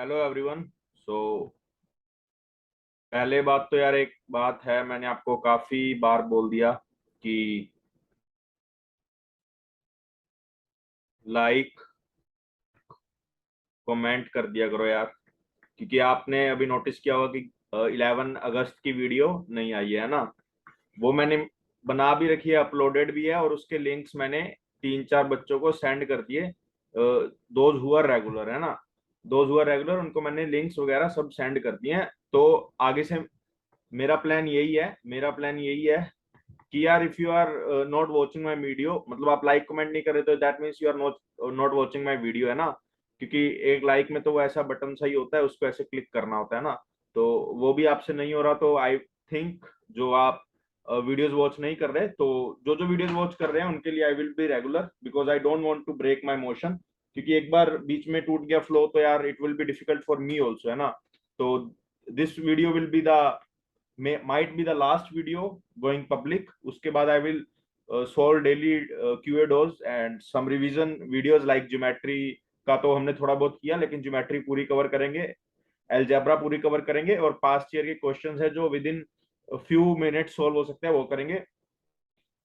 Hello everyone. सो पहले बात तो यार एक बात है, मैंने आपको काफी बार बोल दिया कि लाइक कमेंट कर दिया करो यार, क्योंकि आपने अभी नोटिस किया होगा कि 11 अगस्त की वीडियो नहीं आई है ना। वो मैंने बना भी रखी है, अपलोडेड भी है, और उसके लिंक्स मैंने 3-4 बच्चों को सेंड कर दिए। दोज हुआ रेगुलर है ना, दोज हुआ रेगुलर उनको मैंने लिंक्स वगैरह सब सेंड कर दिए हैं। तो आगे से मेरा प्लान यही है कि यार if you are not watching my video, मतलब आप लाइक कमेंट नहीं कर रहे तो that means you are not not watching my video, है ना। क्योंकि एक लाइक में तो वो ऐसा बटन सा ही होता है, उसको ऐसे क्लिक करना होता है ना। तो वो भी आपसे नहीं हो रहा, तो आई थिंक जो आप वीडियोस वॉच नहीं कर रहे, तो जो जो वीडियोस वॉच कर रहे हैं उनके लिए I will be regular, because I don't want to break my motion. क्योंकि एक बार बीच में टूट गया फ्लो तो यार it will be difficult for me also, है ना। तो this video will be the might be the last video going public. उसके बाद I will solve daily QA do's and some revision videos like geometry का तो हमने थोड़ा बहुत किया, लेकिन ज्योमेट्री पूरी कवर करेंगे, अलजेब्रा पूरी कवर करेंगे, और पास्ट ईयर के क्वेश्चंस है जो with in few minute solve हो सकते हैं वो करेंगे।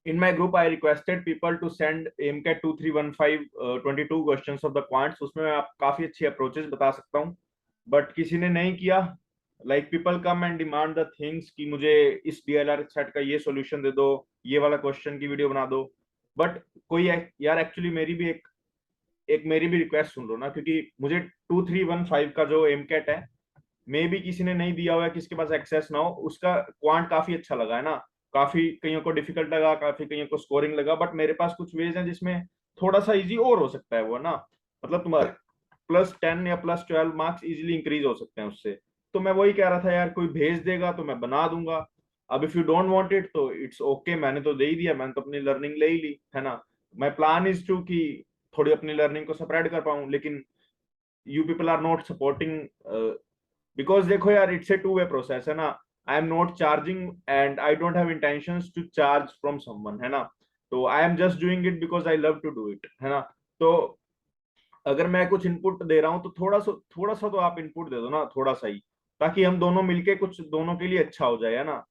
In my group, I requested people to send AMCAT 2315 22 questions of the quants। उसमें मैं आप काफी अच्छी अप्रोचेस बता सकता हूँ, बट किसी ने नहीं किया। Like people come and demand the things कि मुझे इस DLR सेट का ये सॉल्यूशन दे दो, ये वाला क्वेश्चन की वीडियो बना दो। बट कोई यार एक्चुअली मेरी भी एक मेरी भी रिक्वेस्ट सुन लो ना, क्योंकि मुझे 2315 का जो एमकेट है, मे भी किसी ने नहीं दिया हुआ है, किसके पास एक्सेस ना हो, उसका क्वांट काफी अच्छा लगा है ना। काफी कईयों को डिफिकल्ट लगा, काफी कईयों को स्कोरिंग लगा, बट मेरे पास कुछ वेज हैं जिसमें थोड़ा सा इजी और हो सकता है वो ना। मतलब तुम्हारे +10 या +12 मार्क्स इजिली इंक्रीज हो सकते हैं उससे। तो मैं वही कह रहा था यार, कोई भेज देगा तो मैं बना दूंगा। अब if you don't want it तो इट्स ओके, मैंने तो दे ही दिया, मैंने तो अपनी लर्निंग ले ही ली, है ना। माई प्लान इज टू कि थोड़ी अपनी लर्निंग को स्प्रेड कर पाऊं, लेकिन you people are not supporting. Because देखो यार, it's a two way process, है ना। I am not charging and I don't have intentions to charge from someone, है ना। तो I am just doing it because I love to do it, है ना। तो अगर मैं कुछ इनपुट दे रहा हूँ तो थोड़ा सा तो आप इनपुट दे दो ना, थोड़ा सा ही, ताकि हम दोनों मिलके कुछ दोनों के लिए अच्छा हो जाए, है ना।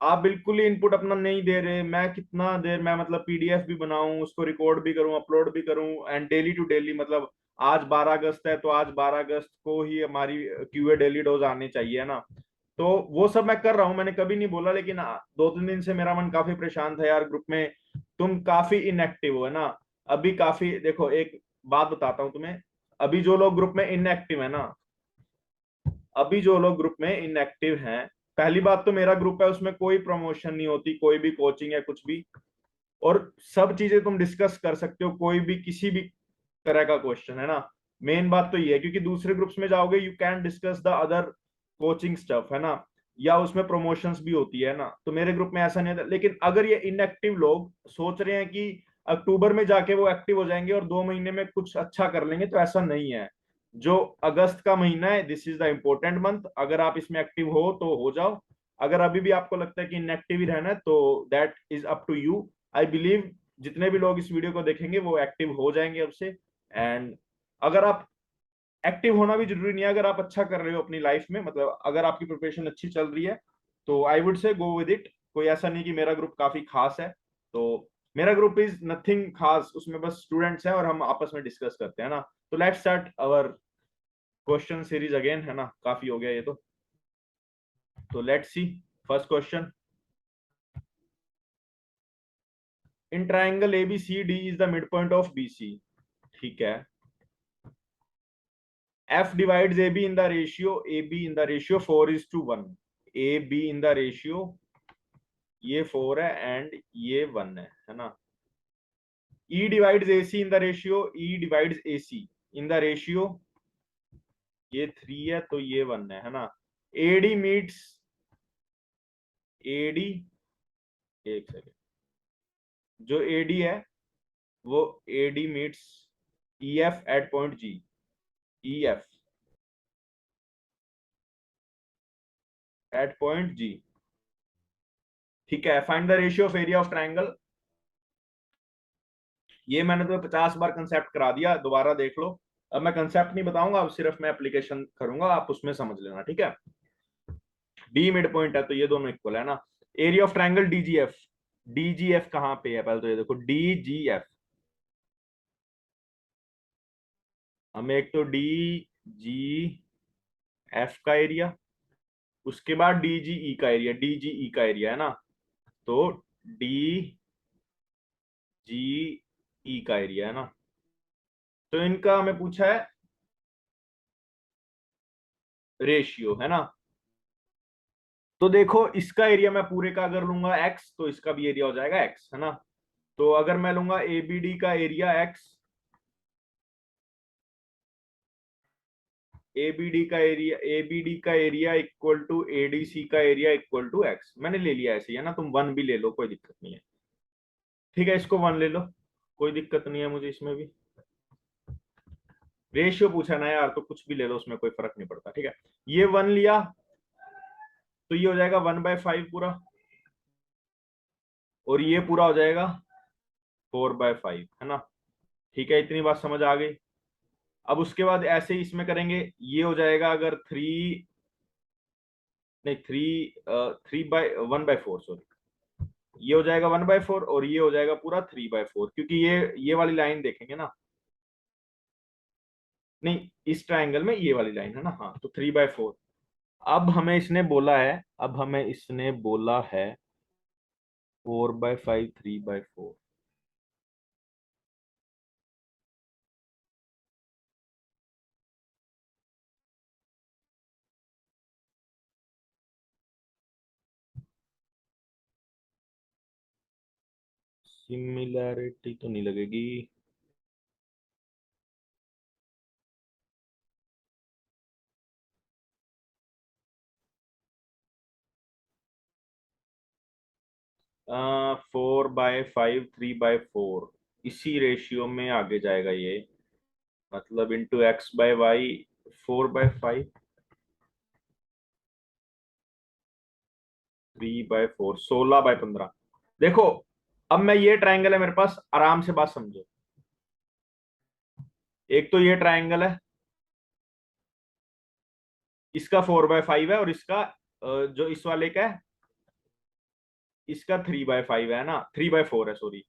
आप बिल्कुल ही इनपुट अपना नहीं दे रहे, मैं कितना देर मैं मतलब PDF भी बनाऊं, उसको रिकॉर्ड भी करूं, अपलोड भी करूं, एंड डेली टू डेली, मतलब आज 12 अगस्त है तो आज 12 अगस्त को ही हमारी QA डेली डोज आनी चाहिए, है ना। तो वो सब मैं कर रहा हूं, मैंने कभी नहीं बोला, लेकिन 2-3 दिन से मेरा मन काफी परेशान था यार। ग्रुप में तुम काफी इनएक्टिव हो, है ना। अभी काफी देखो, एक बात बताता हूँ तुम्हें। अभी जो लोग ग्रुप में इनएक्टिव है ना, अभी जो लोग ग्रुप में इनएक्टिव हैं, पहली बात तो मेरा ग्रुप है, उसमें कोई प्रमोशन नहीं होती, कोई भी कोचिंग या कुछ भी, और सब चीजें तुम डिस्कस कर सकते हो, कोई भी किसी भी तरह का क्वेश्चन, है ना। मेन बात तो ये है, क्योंकि दूसरे ग्रुप्स में जाओगे you can discuss the other coaching stuff, है ना, या उसमें प्रमोशंस भी होती है ना। तो मेरे ग्रुप में ऐसा नहीं था। लेकिन अगर ये इनएक्टिव लोग सोच रहे हैं कि अक्टूबर में जाके वो एक्टिव हो जाएंगे और 2 महीने में कुछ अच्छा कर लेंगे, तो ऐसा नहीं है। जो अगस्त का महीना है, this is the important month, अगर आप इसमें एक्टिव हो तो हो जाओ। अगर अभी भी आपको लगता है कि इनएक्टिव ही रहना है तो that is up to you. I believe जितने भी लोग इस वीडियो को देखेंगे वो एक्टिव हो जाएंगे अब से। एंड अगर आप एक्टिव होना भी जरूरी नहीं है, अगर आप अच्छा कर रहे हो अपनी लाइफ में, मतलब अगर आपकी प्रिपरेशन अच्छी चल रही है, तो I would say go with it. कोई ऐसा नहीं कि मेरा ग्रुप काफी खास है। तो मेरा ग्रुप इज नथिंग खास, उसमें बस स्टूडेंट्स हैं और हम आपस में डिस्कस करते हैं ना। तो let's start our question series again, है ना, काफी हो गया ये तो let's see first question. In triangle ABCD is the mid point of BC, ठीक है। F divides AB in the ratio AB in the ratio 4:1। AB in the ratio, ये 4 है एंड ये 1 है ना। E divides AC in the ratio, E divides AC in the ratio, ये 3 है तो ये 1 है ना। AD meets AD, एक सेकेंड, जो AD है वो AD meets EF at point G, EF at point G, ठीक है। Find the ratio of area of triangle. ये मैंने तो 50 बार कंसेप्ट करा दिया, दोबारा देख लो। अब मैं कंसेप्ट नहीं बताऊंगा, अब सिर्फ मैं एप्लीकेशन करूंगा, आप उसमें समझ लेना, ठीक है। डी मिड पॉइंट है तो ये दोनों इक्वल है ना। एरिया ऑफ ट्रायंगल डीजीएफ, डीजीएफ कहां पे है, पहले तो ये देखो डीजीएफ, हमें एक तो डी जी एफ का एरिया, उसके बाद डीजीई का एरिया, डीजीई का एरिया है ना, तो डी जी ई का एरिया है ना, तो इनका हमें पूछा है रेशियो है ना। तो देखो इसका एरिया मैं पूरे का अगर लूंगा एक्स तो इसका भी एरिया हो जाएगा एक्स है ना। तो अगर मैं लूंगा एबीडी का एरिया एक्स, एबीडी का एरिया इक्वल टू एडीसी का एरिया इक्वल टू एक्स, मैंने ले लिया ऐसे ही है ना, तुम वन भी ले लो कोई दिक्कत नहीं है, ठीक है, इसको वन ले लो, कोई दिक्कत नहीं है मुझे इसमें भी। रेशियो पूछा ना यार, तो कुछ भी ले लो उसमें कोई फर्क नहीं पड़ता, ठीक है। ये वन लिया तो ये हो जाएगा 1/5 पूरा, और ये पूरा हो जाएगा 4/5 है ना, ठीक है, इतनी बात समझ आ गई। अब उसके बाद ऐसे ही इसमें करेंगे, ये हो जाएगा अगर थ्री, नहीं थ्री, 3/1/4 सॉरी, ये हो जाएगा 1/4 और ये हो जाएगा पूरा 3/4, क्योंकि ये वाली लाइन देखेंगे ना, नहीं इस ट्राइंगल में ये वाली लाइन है ना, हाँ, तो 3/4। अब हमें इसने बोला है 4/5 3/4, सिमिलैरिटी तो नहीं लगेगी, 4/5 3/4, इसी रेशियो में आगे जाएगा ये, मतलब इंटू x/y, 4/5 3/4, 16/15। देखो अब मैं, ये ट्राइंगल है मेरे पास, आराम से बात समझो, एक तो ये ट्राइंगल है, इसका 4/5 है और इसका जो इस वाले का है इसका 3/5 है ना, 3/4 है सॉरी।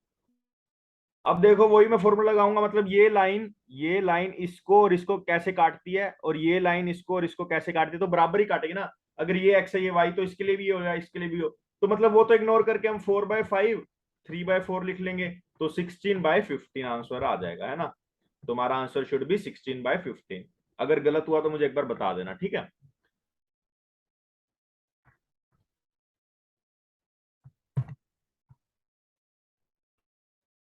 अब देखो वही मैं फॉर्मूला लगाऊंगा, मतलब ये लाइन इसको और इसको कैसे काटती है, और ये लाइन इसको और इसको कैसे काटती है, तो बराबर ही काटेगी ना। अगर ये एक्स है ये वाई, तो इसके लिए भी हो या इसके लिए भी हो, तो मतलब वो तो इग्नोर करके हम 4/5 3/4 लिख लेंगे, तो 16/15 आंसर आ जाएगा है ना। तुम्हारा आंसर शुड बी 16/15। अगर गलत हुआ तो मुझे एक बार बता देना, ठीक है।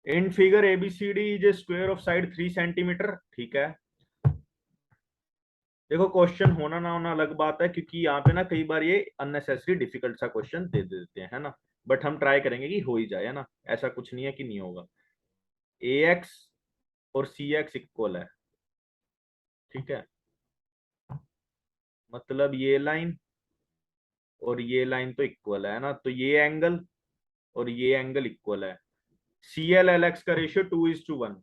In figure ABCD is a square of side 3 centimetre, ठीक है। देखो क्वेश्चन होना ना होना अलग बात है, क्योंकि यहाँ पे ना कई बार ये अननेसेसरी डिफिकल्ट सा क्वेश्चन दे देते हैं है ना, बट हम ट्राई करेंगे कि हो ही जाए है ना, ऐसा कुछ नहीं है कि नहीं होगा। ए एक्स और सी एक्स इक्वल है, ठीक है, मतलब ये लाइन और ये लाइन तो इक्वल है ना, तो ये एंगल और ये एंगल इक्वल है। सी एल एल एक्स का ratio 2:1,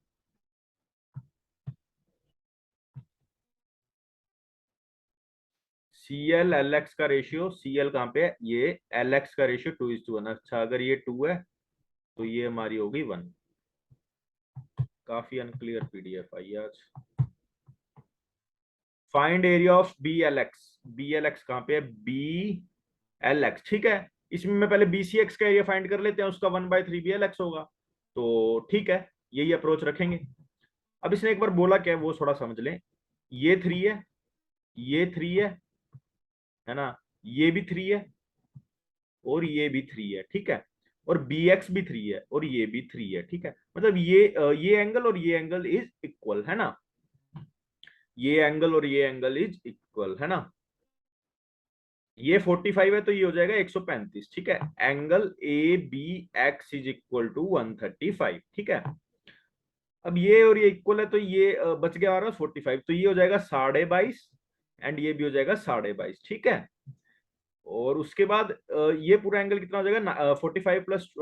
C L L X का रेशियो, सी एल कहाँ पे है, ये एल एक्स का रेशियो 2:1, अच्छा अगर ये 2 है तो ये हमारी होगी 1। काफी अनक्लियर पीडीएफ आई है आज। Find area of B L X, B L X कहाँ पे है, बी एल एक्स, ठीक है। इसमें मैं पहले बी सी एक्स का एरिया फाइंड कर लेते हैं, उसका 1/3 बी एल एक्स होगा, तो ठीक है, यही अप्रोच रखेंगे। अब इसने एक बार बोला क्या है वो थोड़ा समझ लें, ये 3 है, ये 3 है ना, ये भी 3 है और ये भी 3 है, ठीक है, और बी एक्स भी 3 है और ये भी 3 है, ठीक है, मतलब ये एंगल और ये एंगल इज इक्वल है ना, ये एंगल और ये एंगल इज इक्वल है ना। ये 45 है तो ये हो जाएगा 135, ठीक है, angle A B X is equal to 135, ठीक है। अब ये और ये इक्वल है तो ये बच गया हमारा 45, तो ये हो जाएगा 22.5 एंड ये भी हो जाएगा 22.5, ठीक है। और उसके बाद ये पूरा एंगल कितना हो जाएगा, 45 प्लस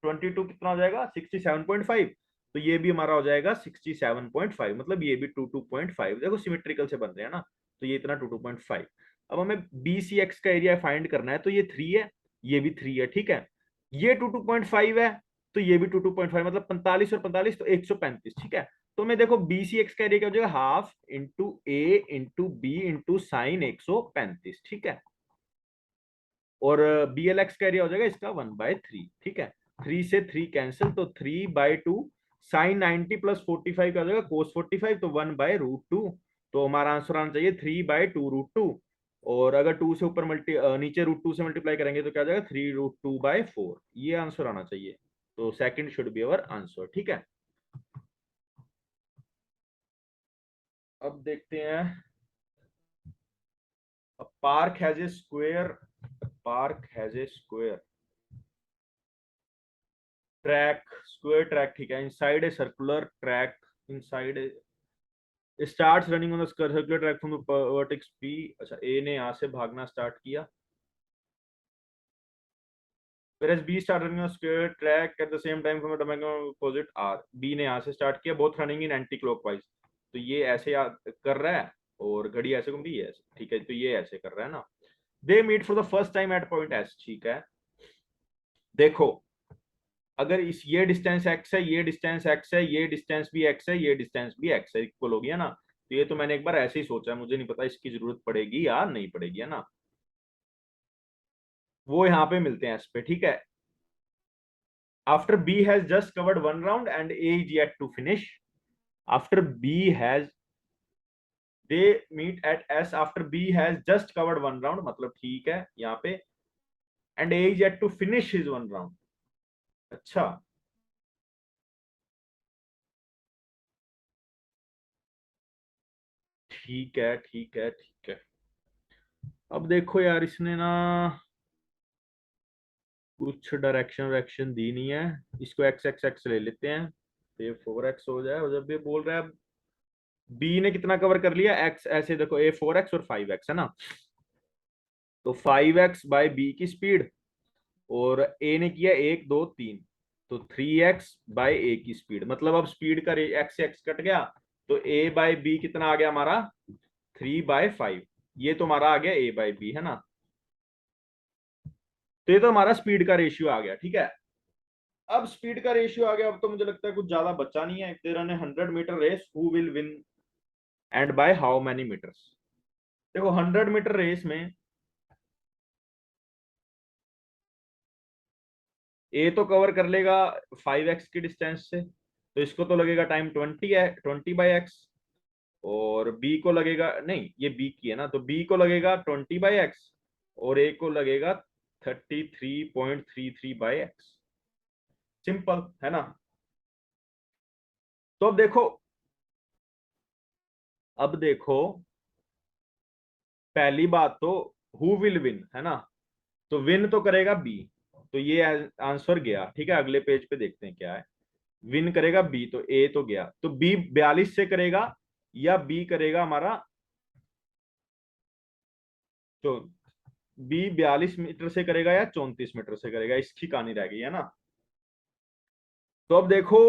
22 कितना हो जाएगा 67.5, तो ये भी हमारा हो जाएगा 67.5, मतलब ये भी 22.5। देखो सिमेट्रिकल से बन रहे हैं ना, तो ये इतना 22.5। अब हमें बी सी एक्स का एरिया फाइंड करना है, तो ये 3 है, ये भी 3 है, ठीक है। ये 22.5 है, तो ये भी 22.5, मतलब 45 और 45 तो 135, ठीक है। तो मैं देखो बी सी एक्स का एरिया क्या हो जाएगा, हाफ इंटू ए इंटू बी इंटू साइन 135, ठीक है। और बी एल एक्स का एरिया हो जाएगा इसका 1/3, ठीक है। 3 से 3 कैंसिल, तो 3/2 साइन 90 प्लस 45 का हो जाएगा कोस 45, तो 1/√2। तो हमारा आंसर आना चाहिए 3/2√2। और अगर 2 से ऊपर नीचे √2 से मल्टीप्लाई करेंगे तो क्या हो जाएगा 3√2/4, ये आंसर आना चाहिए। तो second should be our answer, ठीक है। अब देखते हैं, park has a square, park has a square track, square track, ठीक है। Inside a circular track, inside starts running on the circular track from the vertex B. अच्छा, A ने यहां से भागना स्टार्ट किया, whereas B start running on square track at the same time from the diagonal opposite R। B ने यहाँ से start किया, both running in anti clockwise। तो ये ऐसे कर रहा है और घड़ी ऐसे घूम रही है, ठीक है। तो ये ऐसे कर रहा है ना। They meet for the first time at point S, ठीक है। देखो, अगर इस ये डिस्टेंस x है, ये डिस्टेंस x है, ये डिस्टेंस भी x है, ये डिस्टेंस भी x है, इक्वल हो गया ना। तो ये तो मैंने एक बार ऐसे ही सोचा है, मुझे नहीं पता इसकी जरूरत पड़ेगी या नहीं पड़ेगी, है ना। वो यहाँ पे मिलते हैं S पे, ठीक है। After B has just covered one round and A is yet to finish. After B has, they meet at S after B has just covered one round, मतलब ठीक है यहाँ पे, and A is yet to finish his one round। अच्छा, ठीक है, ठीक है, ठीक है। अब देखो यार, इसने ना कुछ डायरेक्शन वायरेक्शन दी नहीं है। इसको एक्स एक्स एक्स ले लेते हैं, तो ये 4x हो जाए। और जब ये बोल रहा है बी ने कितना कवर कर लिया, एक्स, ऐसे देखो ए 4x और 5x है ना, तो 5x/b की स्पीड, और ए ने किया 1 2 3, तो 3x/a की स्पीड। मतलब अब स्पीड का एक्स से एक्स कट गया, तो a/b कितना आ गया हमारा, 3/5। ये तो हमारा आ गया a/b, है ना। तो ये तो हमारा स्पीड का रेशियो आ गया, ठीक है। अब स्पीड का रेशियो आ गया, अब तो मुझे लगता है कुछ ज्यादा बचा नहीं है। If there are 100 metre race, who will win and by how many metres. देखो 100 मीटर रेस में ए तो कवर कर लेगा 5x की डिस्टेंस से, तो इसको तो लगेगा टाइम 20 है, 20/x। और बी को लगेगा, नहीं ये बी की है ना, तो बी को लगेगा 20/x, और ए को लगेगा 33.33/x। सिंपल है ना। तो अब देखो पहली बात तो हु विल विन, है ना। तो विन तो करेगा बी, तो ये आंसर गया, ठीक है। अगले पेज पे देखते हैं क्या है। विन करेगा बी, तो ए तो गया, तो बी 42 से करेगा, या बी करेगा हमारा, तो बी 42 मीटर से करेगा या 34 मीटर से करेगा, इसकी कहानी रह गई, है ना। तो अब देखो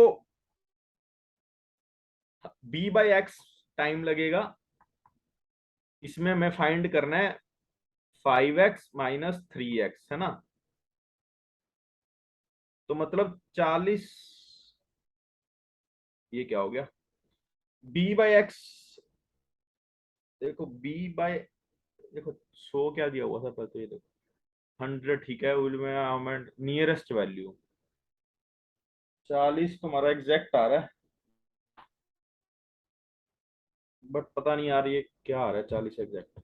b/x टाइम लगेगा, इसमें हमें फाइंड करना है 5x - 3x, है ना। तो मतलब 40, ये क्या हो गया, b/x। देखो देखो 100 क्या दिया हुआ था पहले, तो ये देखो 100, ठीक है। विल में नियरेस्ट वैल्यू 40 तुम्हारा एग्जैक्ट आ रहा है, बट पता नहीं यार ये क्या आ रहा है 40 एग्जैक्ट।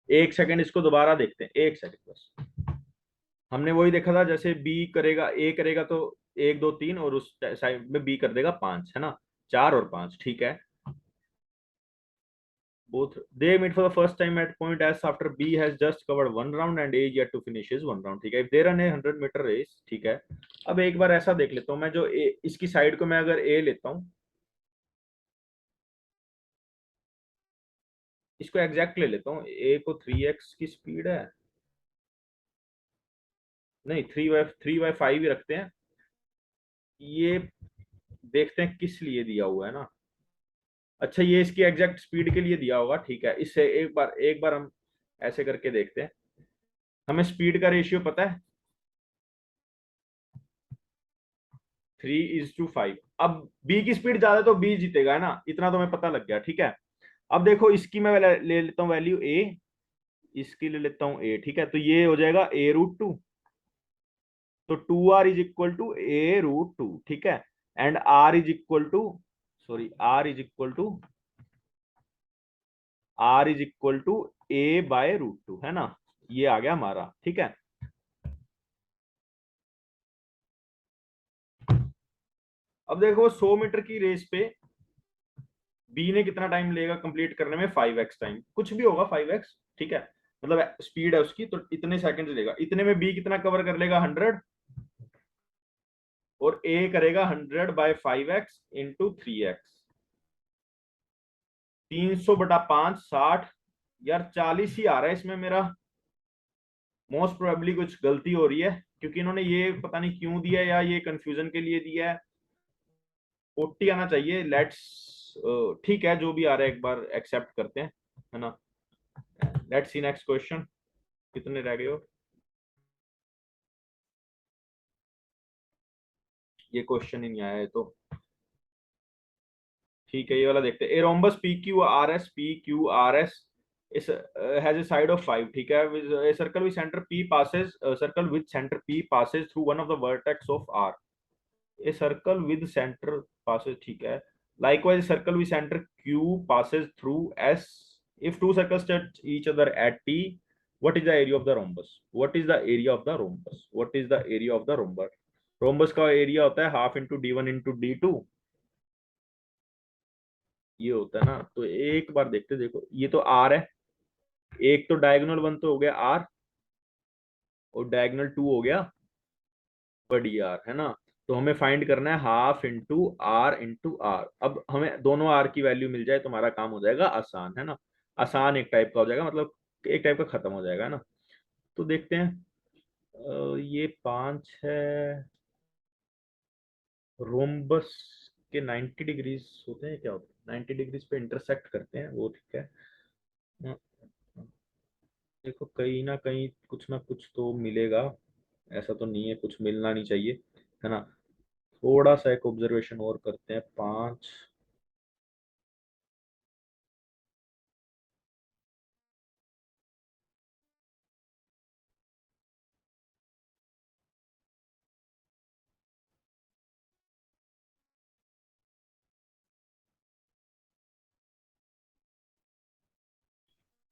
एक सेकंड, इसको दोबारा देखते हैं, एक सेकंड बस। हमने वही देखा था, जैसे बी करेगा, ए करेगा तो 1 2 3, और उस साइड में बी कर देगा 5, है ना। 4 और 5, ठीक है। both they meet for the first time at point S after B has just covered one round and A is yet to finish his one round, ठीक है। if they run a 100 metre race, ठीक है। अब एक बार ऐसा देख लेता हूँ मैं, जो इसकी साइड को मैं अगर A लेता हूँ, इसको एग्जैक्ट ले लेता हूँ, A को 3x की स्पीड है, नहीं, 3/5 ही रखते हैं। ये देखते हैं किस लिए दिया हुआ है ना। अच्छा, ये इसकी एग्जैक्ट स्पीड के लिए दिया होगा, ठीक है। इससे एक बार हम ऐसे करके देखते हैं। हमें स्पीड का रेशियो पता है, 3:5। अब बी की स्पीड ज्यादा तो बी जीतेगा, है ना, इतना तो हमें पता लग गया, ठीक है। अब देखो इसकी मैं ले लेता हूँ वैल्यू ए, इसकी ले लेता हूँ ए, ठीक है। तो ये हो जाएगा a√2। तो 2r = a√2, ठीक है। एंड r = a/√2, है ना। ये आ गया हमारा, ठीक है। अब देखो 100 मीटर की रेस पे बी ने कितना टाइम लेगा कंप्लीट करने में, 5x टाइम, कुछ भी होगा 5x, ठीक है। मतलब स्पीड है उसकी, तो इतने सेकंड लेगा। इतने में बी कितना कवर कर लेगा, 100। और ए करेगा 100/5x इंटू 3x। 300/5 60। यार 40 ही आ रहा है इसमें मेरा। मोस्ट प्रोबेबली कुछ गलती हो रही है, क्योंकि इन्होंने ये पता नहीं क्यों दिया है, या ये कंफ्यूजन के लिए दिया है। 40 आना चाहिए। लेट्स, ठीक है, जो भी आ रहा है एक बार एक्सेप्ट करते हैं, है ना। Let's see next question. कितने रह गए हो। ये क्वेश्चन ही नहीं आया है तो ठीक है, ये वाला देखते हैं। ए रोम्बस PQRS इस हैज ए साइड ऑफ 5, ठीक है। A circle with centre P passes circle with centre P passes through one of the vertex of R। A circle with centre passes, ठीक है। Likewise, circle with center Q passes through S. If two circles touch each other at T, what is the area of the rhombus? What is the area of the rhombus? What is the area of the rhombus? Rhombus का area होता है half into D1 into D2। ये होता है ना। तो एक बार देखते, देखो ये तो आर है। एक तो डायगोनल 1 तो हो गया आर, और डायगोनल 2 हो गया बड़ी आर, है ना। तो हमें फाइंड करना है हाफ इंटू आर। अब हमें दोनों आर की वैल्यू मिल जाए तो हमारा काम हो जाएगा आसान, है ना। आसान एक टाइप का हो जाएगा, मतलब एक टाइप का खत्म हो जाएगा, है ना। तो देखते हैं। ये 5 है। रोम्बस के 90 डिग्रीज होते हैं, क्या होते हैं, 90 डिग्रीज पे इंटरसेक्ट करते हैं वो, ठीक है। देखो कहीं ना कहीं कुछ ना कुछ तो मिलेगा। ऐसा तो नहीं है कुछ मिलना नहीं चाहिए, है ना। थोड़ा सा एक ऑब्जर्वेशन और करते हैं। 5।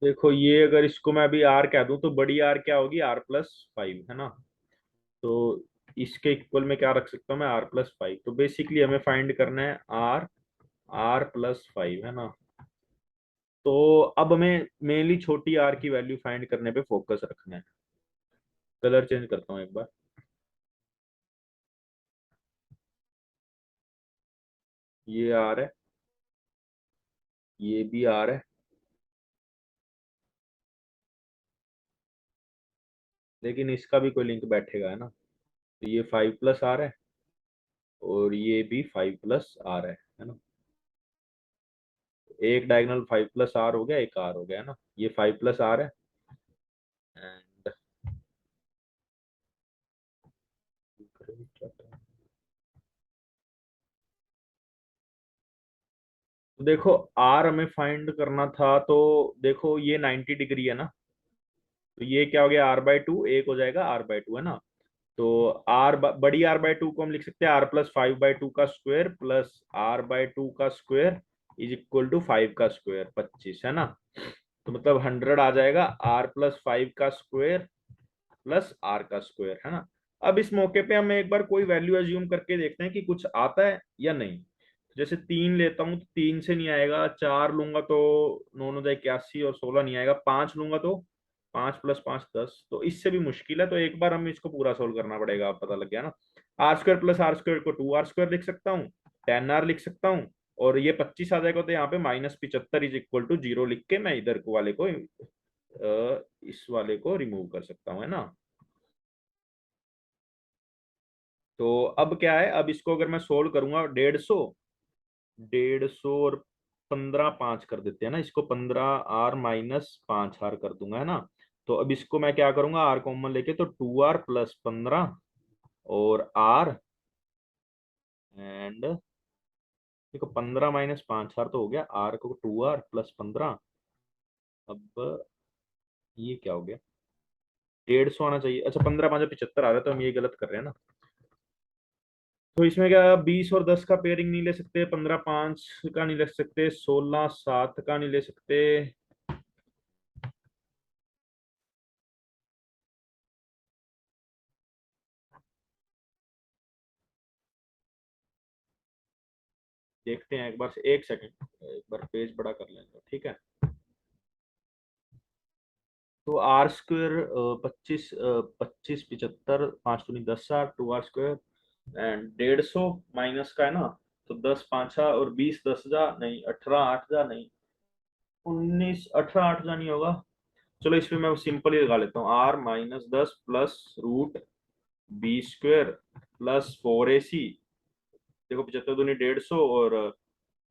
देखो ये अगर इसको मैं अभी आर कह दूं तो बड़ी आर क्या होगी, R+5, है ना। तो इसके इक्वल में क्या रख सकता हूँ मैं, R+5। तो बेसिकली हमें फाइंड करना है R+5, है ना। तो अब हमें मेनली छोटी आर की वैल्यू फाइंड करने पे फोकस रखना है। कलर चेंज करता हूँ एक बार। ये आर है, ये भी आर है, लेकिन इसका भी कोई लिंक बैठेगा, है ना। तो ये 5+R है, और ये भी 5+R है ना। एक डायगोनल 5+R हो गया, एक आर हो गया, है ना। ये 5+R है। एंड देखो आर हमें फाइंड करना था, तो देखो ये 90 डिग्री है ना। तो ये क्या हो गया, R/2, एक हो जाएगा R/2, है ना। तो बड़ी R/2 को हम लिख सकते हैं R+5/2 का स्क्वायर प्लस R/2 का स्क्वायर इज इक्वल टू 5 का स्क्वायर, 25, है ना। तो मतलब 100 आ जाएगा R+5 का स्क्वायर प्लस आर का स्क्वायर, है ना। अब इस मौके पे हम एक बार कोई वैल्यू एज्यूम करके देखते हैं कि कुछ आता है या नहीं। जैसे 3 लेता हूँ तो 3 से नहीं आएगा, 4 लूंगा तो 9×9 = 81, और 16 नहीं आएगा, 5 लूंगा तो 5+5 = 10। तो इससे भी मुश्किल है, तो एक बार हमें इसको पूरा सोल्व करना पड़ेगा, पता लग गया ना। R² + R² को 2R² लिख सकता हूँ, 10R लिख सकता हूँ, और ये 25 आ जाएगा। तो यहाँ पे -75 इज इक्वल टू 0 लिख के मैं इधर को वाले को इस वाले को रिमूव कर सकता हूँ, है ना। तो अब क्या है, अब इसको अगर मैं सोल्व करूंगा, 150, 150 और 15 5 कर देते हैं ना इसको, 15r-5r कर दूंगा, है ना। तो अब इसको मैं क्या करूंगा, आर कॉमन लेके, तो 2r+15 और r, एंड देखो 15-5r तो हो गया, r को 2r+15। अब ये क्या हो गया, 150 आना चाहिए, अच्छा 15×5 = 75 आ रहा है, तो हम ये गलत कर रहे हैं ना। तो इसमें क्या, 20 और 10 का पेयरिंग नहीं ले सकते, 15-5 का नहीं ले सकते, 16-7 का नहीं ले सकते। देखते हैं एक बार से, 1 सेकंड, एक बार पेज बड़ा कर लेंगे, ठीक है। तो r² 25, 25, 75, 5 दूनी 10, 2r², एंड 150 माइनस का है ना, तो 10 5 और 20 10 जा नहीं, 18 8 जा नहीं, 19 18 8 जा नहीं होगा। चलो इसमें मैं सिंपल ही लगा लेता हूँ, r-10 +√b² +4ac। देखो 75 दूनी 150, और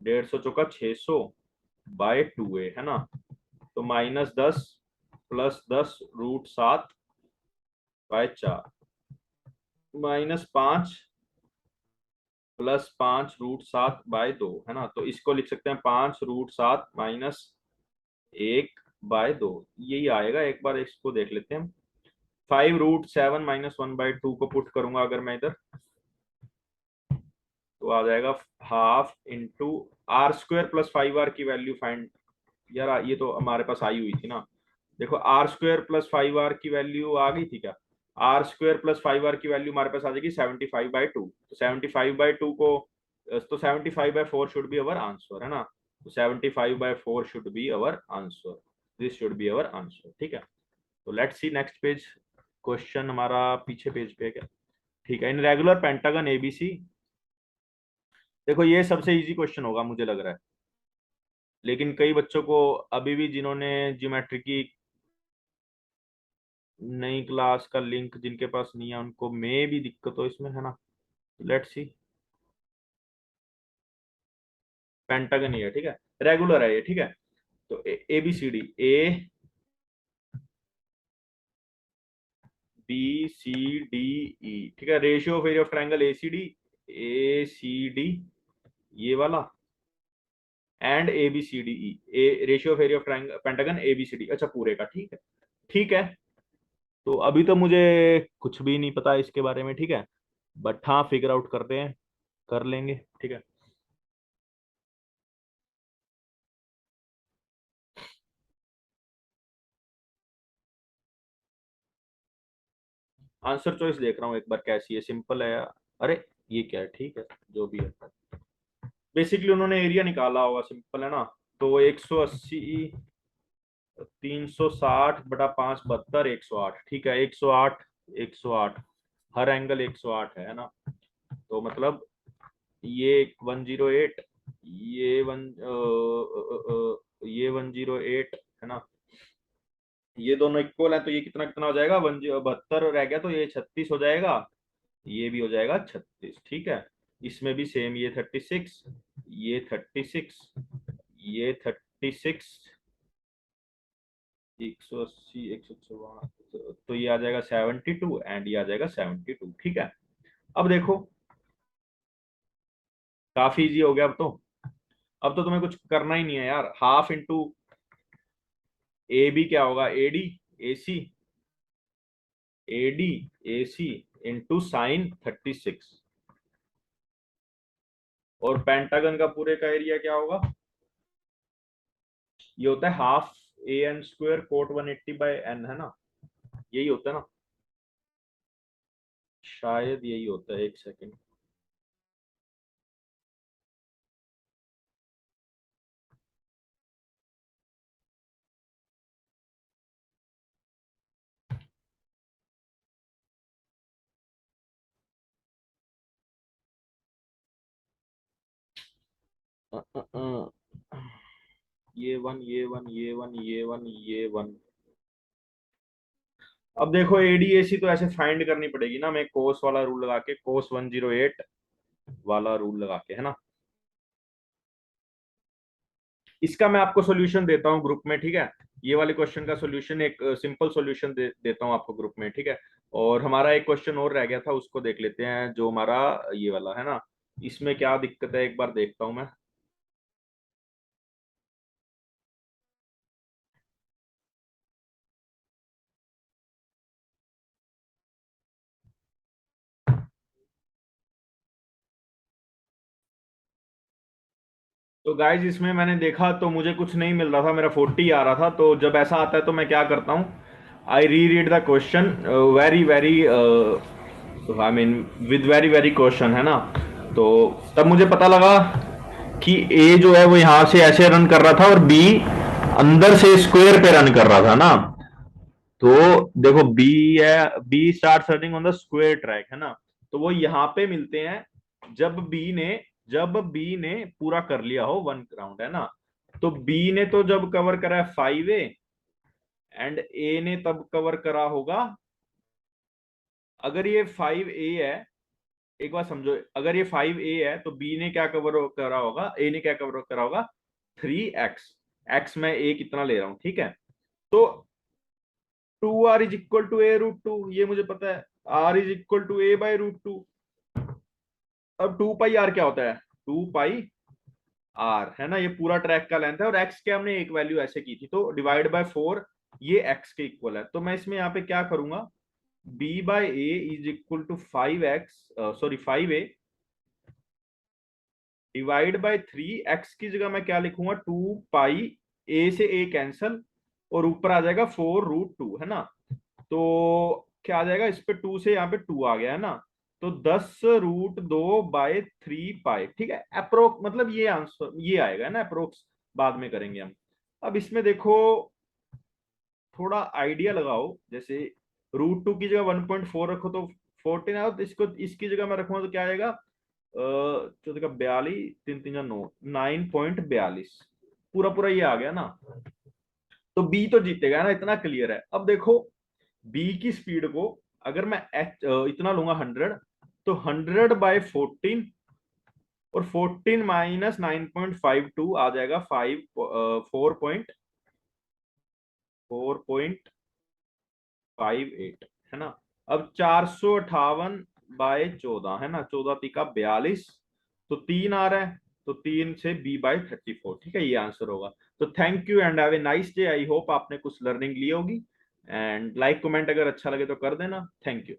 150 चौका 600/2a, है ना। तो -10 +10√7/4, -5 +5√7/2, है ना। तो इसको लिख सकते हैं 5√7 -1/2, यही आएगा। एक बार इसको देख लेते हैं, 5√7 -1/2 को पुट करूंगा अगर मैं इधर, तो आ जाएगा हाफ इंटू r² + 5r की वैल्यू फाइंड। यार ये तो हमारे पास आई हुई थी ना, देखो r² + 5r की वैल्यू आ गई थी क्या, r² + 5r की वैल्यू हमारे पास आ जाएगी 75/2। तो 75/2 को, तो 75/4 शुड बी अवर आंसर, है ना। तो 75/4 should be our answer, this should be our answer, ठीक है। तो let's C next page, question हमारा पीछे पेज पे है क्या, ठीक है। इन रेगुलर पेंटागन एबीसी, देखो ये सबसे इजी क्वेश्चन होगा मुझे लग रहा है, लेकिन कई बच्चों को अभी भी, जिन्होंने ज्योमेट्री की नई क्लास का लिंक जिनके पास नहीं है, उनको मे भी दिक्कत हो इसमें, है ना। लेट्स सी, पेंटागन ही है, ठीक है, रेगुलर है ये, ठीक है। तो A B C D, A B C D E, ठीक है। Ratio of area of triangle ACD ये वाला, and ABCDE, ratio of area of triangle pentagon ABCD, अच्छा पूरे का, ठीक है, ठीक है। तो अभी तो मुझे कुछ भी नहीं पता इसके बारे में, ठीक है, बट हाँ फिगर आउट करते हैं, कर लेंगे, ठीक है। आंसर चॉइस देख रहा हूँ एक बार कैसी है, सिंपल है या, अरे ये क्या है, ठीक है, जो भी है। बेसिकली उन्होंने एरिया निकाला होगा, सिंपल है ना। तो 180, 360/5 72, 108, ठीक है, 108, 108, हर एंगल 108 है ना। तो मतलब ये 108, ये ये 108, है ना। ये दोनों इक्वल है, तो ये कितना कितना हो जाएगा, 172 रह गया, तो ये 36 हो जाएगा, ये भी हो जाएगा 36, ठीक है। इसमें भी सेम, ये 36, ये 36, ये 36, 180, 154, तो ये आ जाएगा 72, एंड ये आ जाएगा 72, ठीक है। अब देखो काफी इजी हो गया अब तो तुम्हें कुछ करना ही नहीं है यार, हाफ इंटू ए बी क्या होगा, AD AC इंटू sin 36, और पेंटागन का पूरे का एरिया क्या होगा, ये होता है हाफ AN² कोट 180/n, है ना, यही होता है ना, शायद यही होता है, एक सेकेंड। ये वन, ये वन, ये वन, ये वन, ये वन, अब देखो एडीएसी तो ऐसे फाइंड करनी पड़ेगी ना, मैं कोस वाला रूल लगा के, कोस 108 वाला रूल लगा के, है ना। इसका मैं आपको सॉल्यूशन देता हूँ ग्रुप में, ठीक है। ये वाले क्वेश्चन का सॉल्यूशन, एक सिंपल सॉल्यूशन देता हूँ आपको ग्रुप में, ठीक है। और हमारा एक क्वेश्चन और रह गया था, उसको देख लेते हैं, जो हमारा ये वाला है ना। इसमें क्या दिक्कत है एक बार देखता हूँ मैं। तो गाइज इसमें मैंने देखा तो मुझे कुछ नहीं मिल रहा था, मेरा 40 आ रहा था। तो जब ऐसा आता है तो मैं क्या करता हूँ, I re read the question very very, I mean with very very question, है ना। तो तब मुझे पता लगा कि ए जो है वो यहां से ऐसे रन कर रहा था और बी अंदर से स्क्वायर पे रन कर रहा था ना। तो देखो बी है, B start running on the square track, है ना। तो वो यहाँ पे मिलते हैं जब बी ने, जब बी ने पूरा कर लिया हो 1 राउंड, है ना। तो बी ने तो जब कवर करा है 5A, एंड ए ने तब कवर करा होगा, अगर ये 5A है, एक बार समझो, अगर ये 5A है तो बी ने क्या कवर करा होगा, ए ने क्या कवर करा होगा, 3x। एक्स मैं ए कितना ले रहा हूं, ठीक है। तो 2r = a√2, ये मुझे पता है। r = a/√2। अब 2πr क्या होता है, 2πr, है ना। ये पूरा ट्रैक का लेंथ है, और x के हमने एक वैल्यू ऐसे की थी, तो डिवाइड बाय 4, ये x के इक्वल है। तो मैं इसमें यहाँ पे क्या करूंगा, b/a = 5x, sorry 5A divide by 3x की जगह मैं क्या लिखूंगा, 2π, a से a कैंसल, और ऊपर आ जाएगा 4√2, है ना। तो क्या आ जाएगा, इस पे 2 से यहाँ पे 2 आ गया, है ना। तो 10√2/3π, ठीक है। अप्रोक्स मतलब ये आंसर ये आएगा, है ना। अप्रोक्स बाद में करेंगे हम। अब इसमें देखो, थोड़ा आइडिया लगाओ, जैसे √2 की जगह 1.4 रखो तो 14 आएगा, तो इसको इसकी जगह मैं रखूंगा तो क्या आएगा, 42, 3 3 9, 9.42, पूरा पूरा ये आ गया ना। तो बी तो जीतेगा ना, इतना क्लियर है। अब देखो बी की स्पीड को, अगर मैं इतना लूंगा 100, तो 100/14, और 14 माइनस 9.52 आ जाएगा 4.58, है ना। अब 458/14, है ना, 14×3 = 42, तो 3 आ रहा है, तो 3 से b/34, ठीक है, ये आंसर होगा। तो thank you and have a nice day. I hope आपने कुछ लर्निंग ली होगी, एंड लाइक कमेंट अगर अच्छा लगे तो कर देना। Thank you.